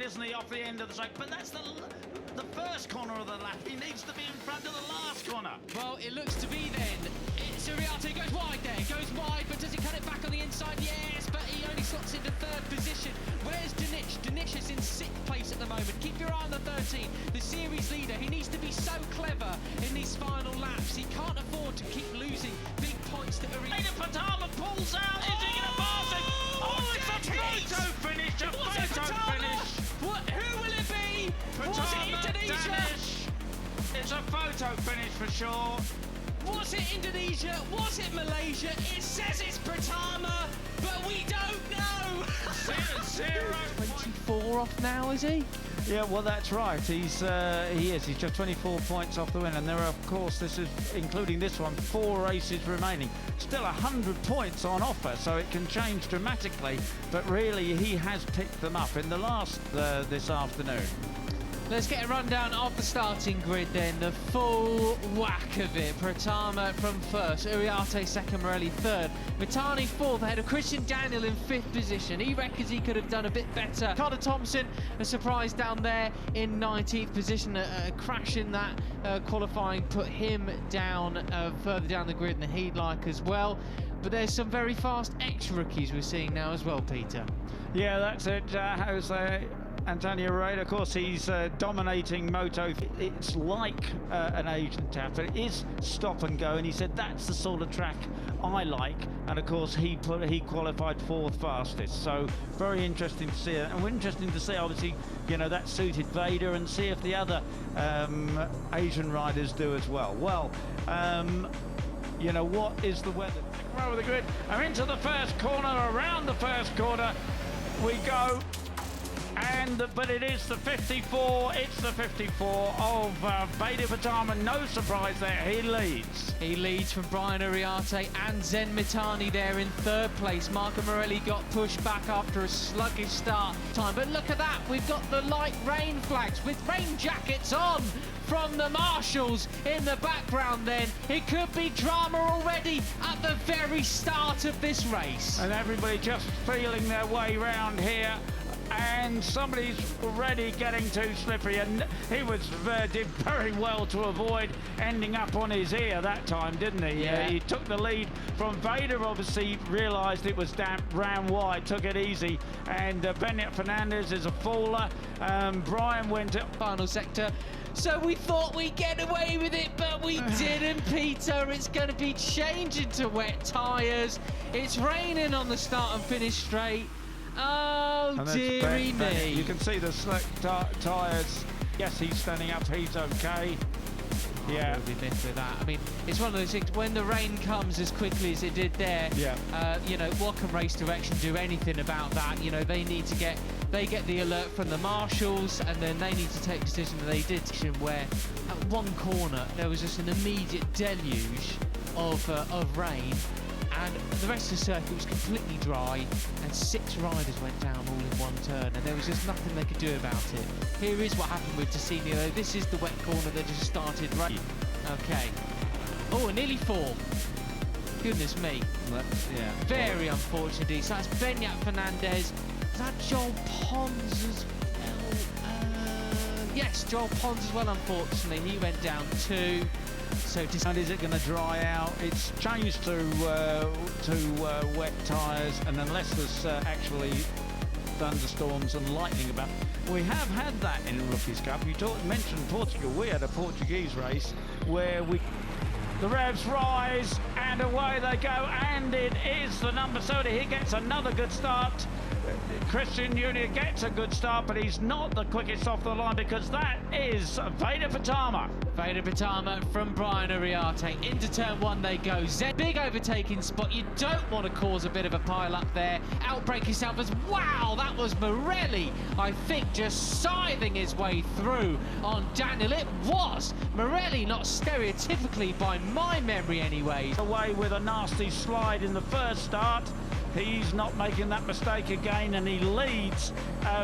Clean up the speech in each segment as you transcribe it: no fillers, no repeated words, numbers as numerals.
isn't he, off the end of the track? But that's the first corner of the lap. He needs to be in front of the last corner. Well, it looks to be then. It's Uriarte, goes wide there, goes wide, but does he cut it back on the inside? Yes, but he only slots into third position. Where's Danish? Danish is in sixth place at the moment. Keep your eye on the 13, the series leader. He needs to be so clever in these final laps. He can't afford to keep losing big points to Uriarte. Ega Pratama pulls out. Is he going to pass him? Oh, it's a photo finish, a photo finish. What? Who will it be? Was it Indonesia? Danish. It's a photo finish for sure. Was it Indonesia? Was it Malaysia? It says it's Pratama, but we don't know. 24 off now, is he? Yeah, well, that's right. He is. He's just 24 points off the win, and there are, of course, this is including this one, 4 races remaining. Still 100 points on offer, so it can change dramatically. But really, he has picked them up in the last this afternoon. Let's get a rundown of the starting grid then, the full whack of it. Pratama from first, Uriarte second, Morelli third, Mitani fourth, ahead of Christian Daniel in fifth position. He reckons he could have done a bit better. Carter Thompson, a surprise down there in 19th position. A crash in that qualifying put him down further down the grid than he'd like as well. But there's some very fast ex-rookies we're seeing now as well, Peter. Yeah, that's it. Jose Antonio Reyes, of course, he's dominating Moto. It's like an Asian tap, but it is stop and go, and he said that's the sort of track I like. And of course, he qualified fourth fastest. So very interesting to see it, and interesting to see, obviously, you know, that suited Veda, and see if the other Asian riders do as well. Well, you know, what is the weather? Over the grid, I'm into the first corner, around the first corner we go. But it is the 54, it's the 54 of Veda Pratama. No surprise there, he leads. He leads from Brian Uriarte and Zen Mitani there in third place. Marco Morelli got pushed back after a sluggish start time. But look at that, we've got the light rain flags with rain jackets on from the marshals in the background then. It could be drama already at the very start of this race. And everybody just feeling their way round here. And somebody's already getting too slippery, and he did very well to avoid ending up on his ear that time, didn't he? Yeah. He took the lead from Veda, obviously realised it was damp, ran wide, took it easy, and Benyat Fernandez is a faller. Brian went to final sector. So we thought we'd get away with it, but we didn't, Peter. It's going to be changing to wet tyres. It's raining on the start and finish straight. Oh, dearie me. You can see the slick tyres. Yes, he's standing up, he's okay. Yeah. We'll be miffed with that. I mean, it's one of those things, when the rain comes as quickly as it did there, you know, what can race direction do anything about that? You know, they need to get the alert from the marshals, and then they need to take a decision. They did, where at one corner there was just an immediate deluge of rain, and the rest of the circuit was completely dry, and 6 riders went down all in one turn, and there was just nothing they could do about it. Here is what happened with Ticino. This is the wet corner that just started raining. Okay. Oh, nearly 4. Goodness me. Yeah. Very unfortunately. So that's Benyat Fernandez. Is that Joel Pons as well? Yes, Joel Pons as well, unfortunately. He went down 2. So and is it going to dry out? It's changed to wet tyres, and unless there's actually thunderstorms and lightning about. We have had that in Rookies Cup. You mentioned Portugal. We had a Portuguese race where the revs rise and away they go, and it is the number 30. He gets another good start. Christian Junior gets a good start, but he's not the quickest off the line, because that is Veda Pratama. Veda Pratama from Brian Uriarte. Into turn 1 they go. Big overtaking spot. You don't want to cause a bit of a pile up there. Outbreak yourself as wow, that was Morelli, I think, just scything his way through on Daniel. It was Morelli, not stereotypically by my memory anyway. Away with a nasty slide in the first start. He's not making that mistake again, and he leads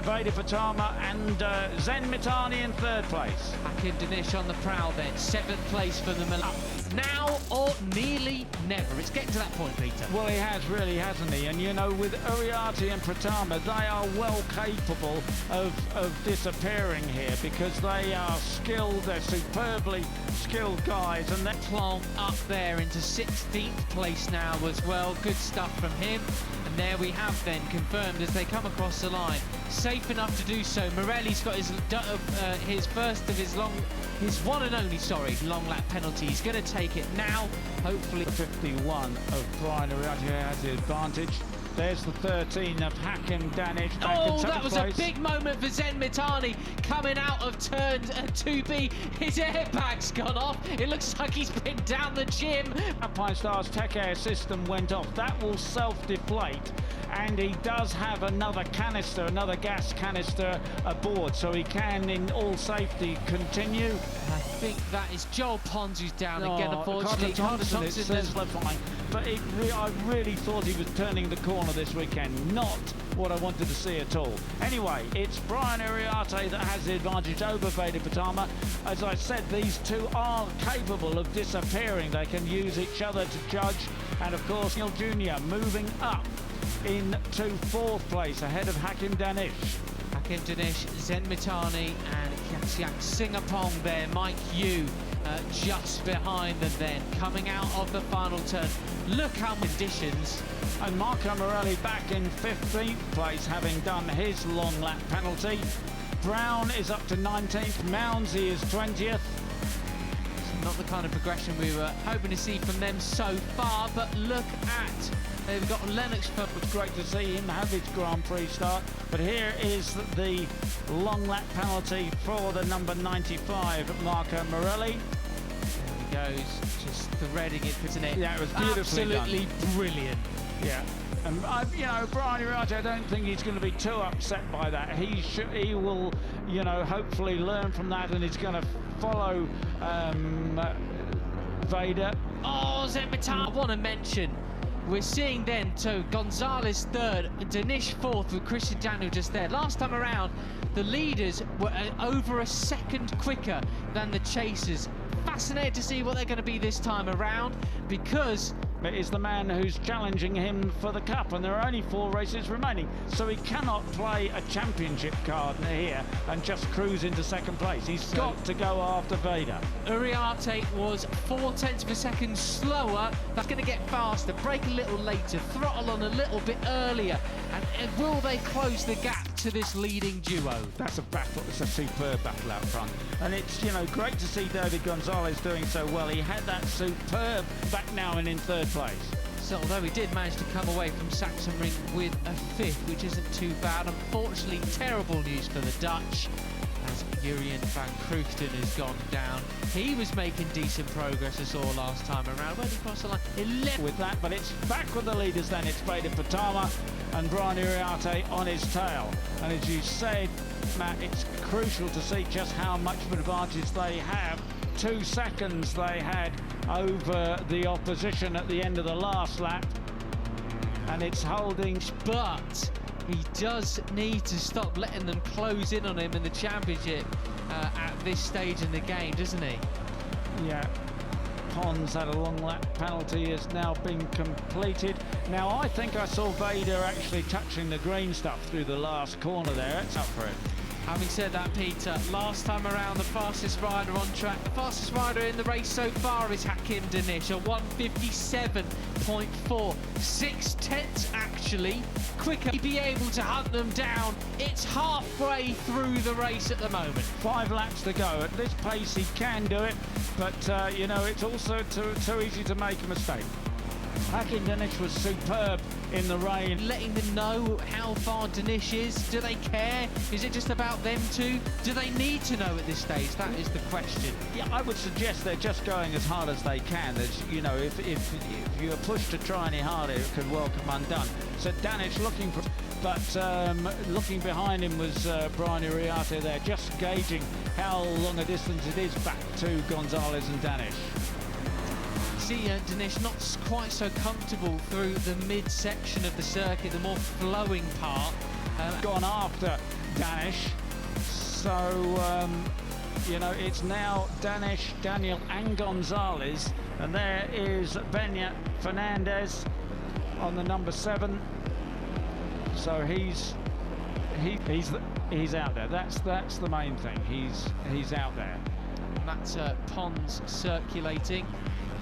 Veda Pratama and Zen Mitani in third place. Hakim Danish on the prowl then, 7th place for the Milan. now or nearly never. It's getting to that point, Peter. Well, he has really, hasn't he? And, you know, with Uriarte and Pratama, they are well capable of disappearing here because they are skilled, they're superbly skilled guys, and they're Plonk up there into 16th place now as well. Good stuff from him. And there we have then confirmed as they come across the line. Safe enough to do so. Morelli's got his first of his one and only, long lap penalty. He's going to take it now, hopefully. 51 of Brian Uriarte has the advantage. There's the 13 of Hakim Danish. Oh, that was a big moment for Zen Mitani coming out of turn 2B. His airbag's gone off. It looks like he's been down the gym. Alpine Star's Tech Air system went off. That will self-deflate. And he does have another canister, another gas canister aboard, so he can, in all safety, continue. I think that is Joel Pons who's down again, unfortunately. Carter Thompson, it says fine. But I really thought he was turning the corner this weekend. Not what I wanted to see at all. Anyway, it's Brian Uriarte that has the advantage over Veda Pratama. As I said, these two are capable of disappearing. They can use each other to judge. And of course, Neil Jr. moving up into 4th place ahead of Hakim Danish. Hakim Danish, Zen Mitani and Kyaksiak Singapong there. Mike Yu just behind them then, coming out of the final turn. Look how conditions. And Marco Morelli back in 15th place, having done his long lap penalty. Brown is up to 19th, Mounsey is 20th. Not the kind of progression we were hoping to see from them so far, but look at, they've got Lennox. It's great to see him have his Grand Prix start, but here is the long lap penalty for the number 95, Marco Morelli. There he goes, just threading it, isn't it? Yeah, it was beautifully absolutely done. Brilliant. Yeah. And you know, Brian Uriarte, I don't think he's going to be too upset by that. He will, you know, hopefully learn from that, and he's going to follow Veda. Oh, Zen Mitani, I want to mention, we're seeing then, so Gonzalez 3rd, Danish 4th with Christian Daniel just there. Last time around, the leaders were over a second quicker than the chasers. Fascinated to see what they're going to be this time around, because it is the man who's challenging him for the cup, and there are only 4 races remaining, so he cannot play a championship card here and just cruise into 2nd place. He's got to go after Veda. Uriarte was 0.4 of a second slower. That's going to get faster, brake a little later, throttle on a little bit earlier, and will they close the gap to this leading duo? That's a battle. It's a superb battle out front, and it's, you know, great to see David Gonzalez doing so well. He had that superb back now and in 3rd place. So although he did manage to come away from Sachsenring with a 5th, which isn't too bad, unfortunately terrible news for the Dutch, as Jurien van Kruchten has gone down. He was making decent progress, I saw last time around. Where did he cross the line? 11 with that, but it's back with the leaders then. It's Veda Pratama and Brian Uriarte on his tail. And as you said, Matt, it's crucial to see just how much of an advantage they have. 2 seconds they had over the opposition at the end of the last lap, and it's holding. But he does need to stop letting them close in on him in the championship at this stage in the game, doesn't he? Yeah. Pons had a long lap penalty, has now been completed. Now I think I saw Veda actually touching the green stuff through the last corner there. It's up for him. Having said that, Peter, last time around the fastest rider on track, the fastest rider in the race so far is Hakim Danish, a 1:57.4, 6/10 actually quicker. He'd be able to hunt them down. It's halfway through the race at the moment. 5 laps to go. At this pace he can do it, but you know, it's also too easy to make a mistake. Hakim Danish was superb in the rain. Letting them know how far Danish is. Do they care? Is it just about them two? Do they need to know at this stage? That is the question. Yeah, I would suggest they're just going as hard as they can. There's, you know, if you're pushed to try any harder, it could well come undone. So Danish looking for, but looking behind him was Brian Uriarte there, just gauging how long a distance it is back to Gonzalez and Danish. See Danish not quite so comfortable through the mid-section of the circuit, the more flowing part. Gone after Danish, so you know, it's now Danish, Daniel and Gonzalez And there is Benya Fernandez on the number 7. So he's out there. That's the main thing. He's out there. That's Pons circulating,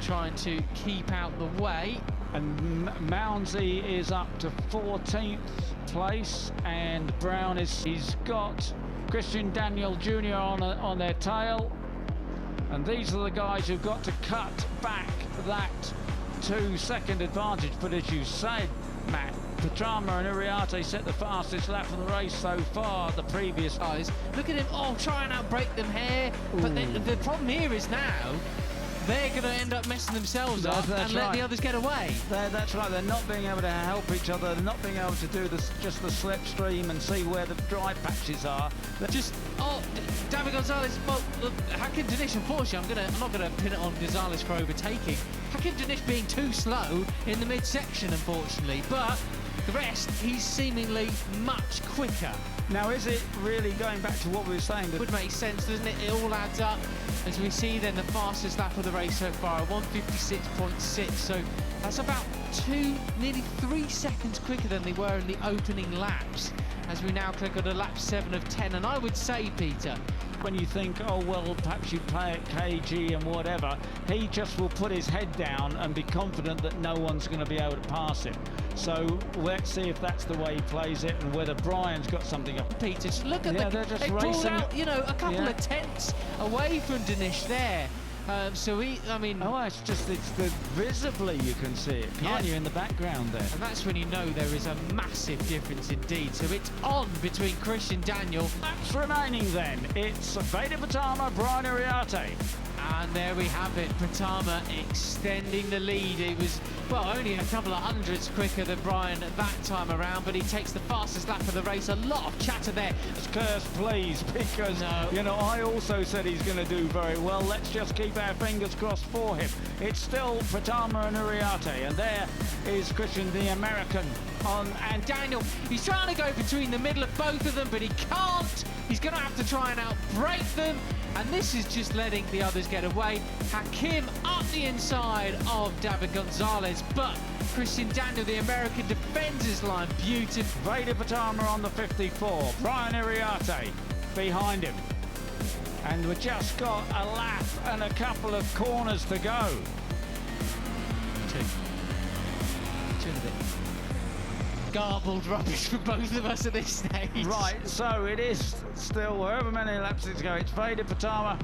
trying to keep out the way. And Mounsey is up to 14th place, and Brown he's got Christian Daniel Jr. on their tail. And these are the guys who've got to cut back that 2-second advantage. But as you said, Matt, Pratama and Uriarte set the fastest lap of the race so far. The previous guys, look at him, try and outbrake them here. But the problem here is now they're going to end up messing themselves up and let the others get away. That's right. They're not being able to help each other. They're not being able to do just the slipstream and see where the dry patches are. David Gonzalez. Well, look, Hakim Danish. Unfortunately, I'm not going to pin it on Gonzalez for overtaking. Hakim Danish being too slow in the midsection, unfortunately. But the rest, he's seemingly much quicker. Now, is it really going back to what we were saying? That would make sense, doesn't it? It all adds up. As we see then the fastest lap of the race so far, 1:56.6. So that's about nearly 3 seconds quicker than they were in the opening laps. As we now click on a lap 7 of 10. And I would say, Peter, when you think, oh, well, perhaps you play at KG and whatever, he just will put his head down and be confident that no one's going to be able to pass him. So let's see if that's the way he plays it and whether Brian's got something up. Peter, just look at they pulled out, a couple of tenths away from Danish there. It's visibly you can see it, can't you, in the background there? And that's when you know there is a massive difference indeed. So it's on between Christian Daniel. Laps remaining then. It's Veda Pratama, Brian Uriarte. And there we have it, Pratama extending the lead. He was, only a couple of hundreds quicker than Brian that time around, but he takes the fastest lap of the race. A lot of chatter there. Curse, please, because, I also said he's going to do very well. Let's just keep our fingers crossed for him. It's still Pratama and Uriarte, and there is Christian, the American, and Daniel. He's trying to go between the middle of both of them, but he can't. He's going to have to try and outbrake them. And this is just letting the others get away. Hakim up the inside of David Gonzalez, but Christian Daniel, the American, defends his line beautifully. Veda Pratama on the 54, Brian Uriarte behind him. And we've just got a lap and a couple of corners to go. Two and a bit. Garbled rubbish for both of us at this stage. Right, so it is still however many laps to go. It's Veda Pratama,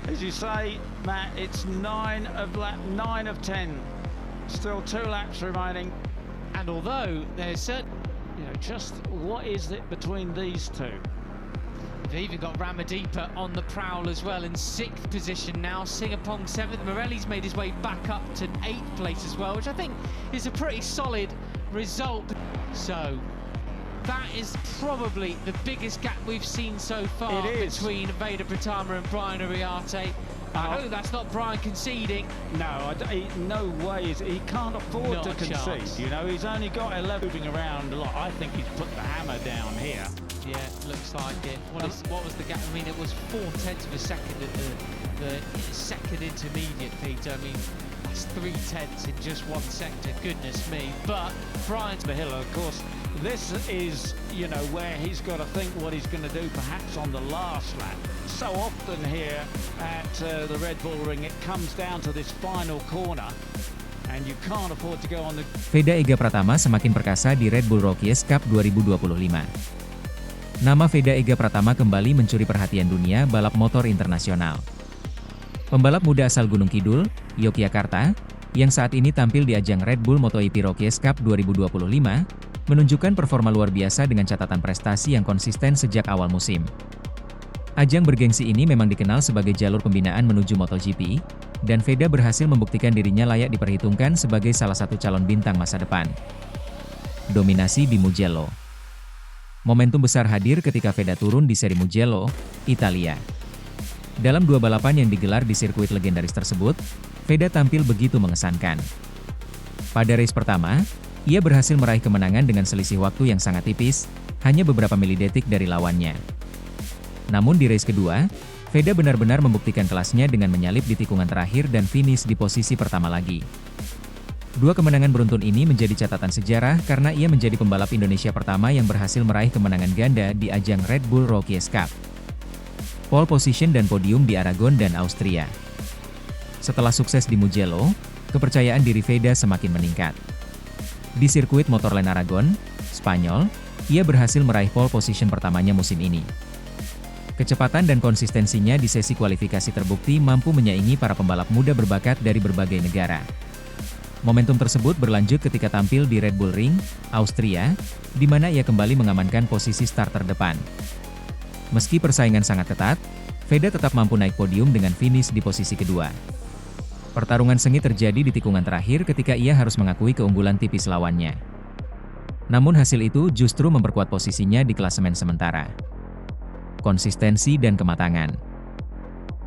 as you say, Matt. It's 9 of 10. Still 2 laps remaining. And although there's certain, just what is it between these two? They've even got Ramadipa on the prowl as well in 6th position now. Singapong 7th. Morelli's made his way back up to 8th place as well, which I think is a pretty solid result. So that is probably the biggest gap we've seen so far between Veda Pratama and Brian Uriarte. I hope that's not Brian conceding. No, no way. He can't afford to concede. He's only got 11 moving around a lot. I think he's put the hammer down here. Yeah, looks like it. What was the gap? It was 4/10 of a second at the second intermediate, Peter. That's 3/10 in just one sector. Goodness me. But Brian's the hill, of course. This is, where he's got to think what he's going to do perhaps on the last lap. So often here at the Red Bull Ring, it comes down to this final corner. And you can't afford to go on the... Veda Ega Pratama semakin perkasa di Red Bull Rokies Cup 2025. Nama Veda Ega Pratama kembali mencuri perhatian dunia balap motor internasional. Pembalap muda asal Gunung Kidul, Yogyakarta, yang saat ini tampil di ajang Red Bull MotoGP Rokies Cup 2025, menunjukkan performa luar biasa dengan catatan prestasi yang konsisten sejak awal musim. Ajang bergengsi ini memang dikenal sebagai jalur pembinaan menuju MotoGP, dan Veda berhasil membuktikan dirinya layak diperhitungkan sebagai salah satu calon bintang masa depan. Dominasi di Mugello. Momentum besar hadir ketika Veda turun di seri Mugello, Italia. Dalam 2 balapan yang digelar di sirkuit legendaris tersebut, Veda tampil begitu mengesankan. Pada race pertama, ia berhasil meraih kemenangan dengan selisih waktu yang sangat tipis, hanya beberapa milidetik dari lawannya. Namun di race kedua, Veda benar-benar membuktikan kelasnya dengan menyalip di tikungan terakhir dan finish di posisi pertama lagi. Dua kemenangan beruntun ini menjadi catatan sejarah karena ia menjadi pembalap Indonesia pertama yang berhasil meraih kemenangan ganda di ajang Red Bull Rokies Cup. Pole position dan podium di Aragon dan Austria. Setelah sukses di Mugello, kepercayaan diri Veda semakin meningkat. Di sirkuit Motorland Aragon, Spanyol, ia berhasil meraih pole position pertamanya musim ini. Kecepatan dan konsistensinya di sesi kualifikasi terbukti mampu menyaingi para pembalap muda berbakat dari berbagai negara. Momentum tersebut berlanjut ketika tampil di Red Bull Ring, Austria, di mana ia kembali mengamankan posisi start terdepan. Meski persaingan sangat ketat, Veda tetap mampu naik podium dengan finish di posisi kedua. Pertarungan sengit terjadi di tikungan terakhir ketika ia harus mengakui keunggulan tipis lawannya. Namun hasil itu justru memperkuat posisinya di klasemen sementara. Konsistensi dan kematangan.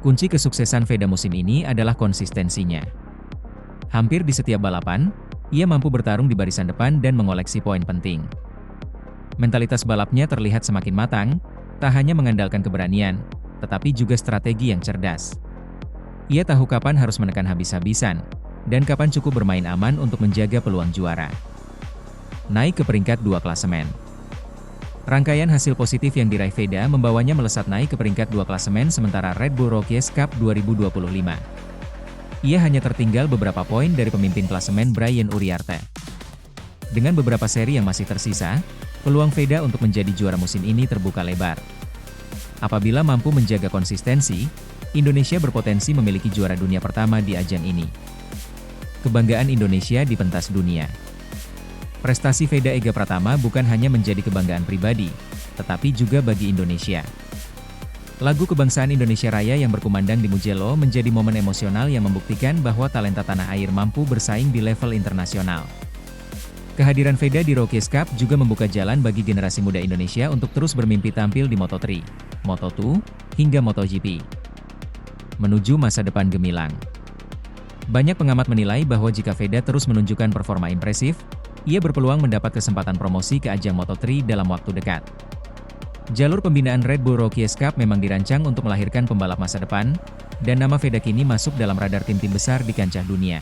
Kunci kesuksesan Veda musim ini adalah konsistensinya. Hampir di setiap balapan, ia mampu bertarung di barisan depan dan mengoleksi poin penting. Mentalitas balapnya terlihat semakin matang, tak hanya mengandalkan keberanian, tetapi juga strategi yang cerdas. Ia tahu kapan harus menekan habis-habisan, dan kapan cukup bermain aman untuk menjaga peluang juara. Naik ke peringkat 2 klasemen. Rangkaian hasil positif yang diraih Veda membawanya melesat naik ke peringkat 2 klasemen sementara Red Bull Rokies Cup 2025. Ia hanya tertinggal beberapa poin dari pemimpin klasemen Brian Uriarte. Dengan beberapa seri yang masih tersisa, peluang Veda untuk menjadi juara musim ini terbuka lebar. Apabila mampu menjaga konsistensi, Indonesia berpotensi memiliki juara dunia pertama di ajang ini. Kebanggaan Indonesia di pentas dunia. Prestasi Veda Ega Pratama bukan hanya menjadi kebanggaan pribadi, tetapi juga bagi Indonesia. Lagu Kebangsaan Indonesia Raya yang berkumandang di Mugello menjadi momen emosional yang membuktikan bahwa talenta tanah air mampu bersaing di level internasional. Kehadiran Veda di Rokies Cup juga membuka jalan bagi generasi muda Indonesia untuk terus bermimpi tampil di Moto3, Moto2, hingga MotoGP. Menuju masa depan gemilang. Banyak pengamat menilai bahwa jika Veda terus menunjukkan performa impresif, ia berpeluang mendapat kesempatan promosi ke ajang Moto3 dalam waktu dekat. Jalur pembinaan Red Bull Rokies Cup memang dirancang untuk melahirkan pembalap masa depan, dan nama Veda kini masuk dalam radar tim-tim besar di kancah dunia.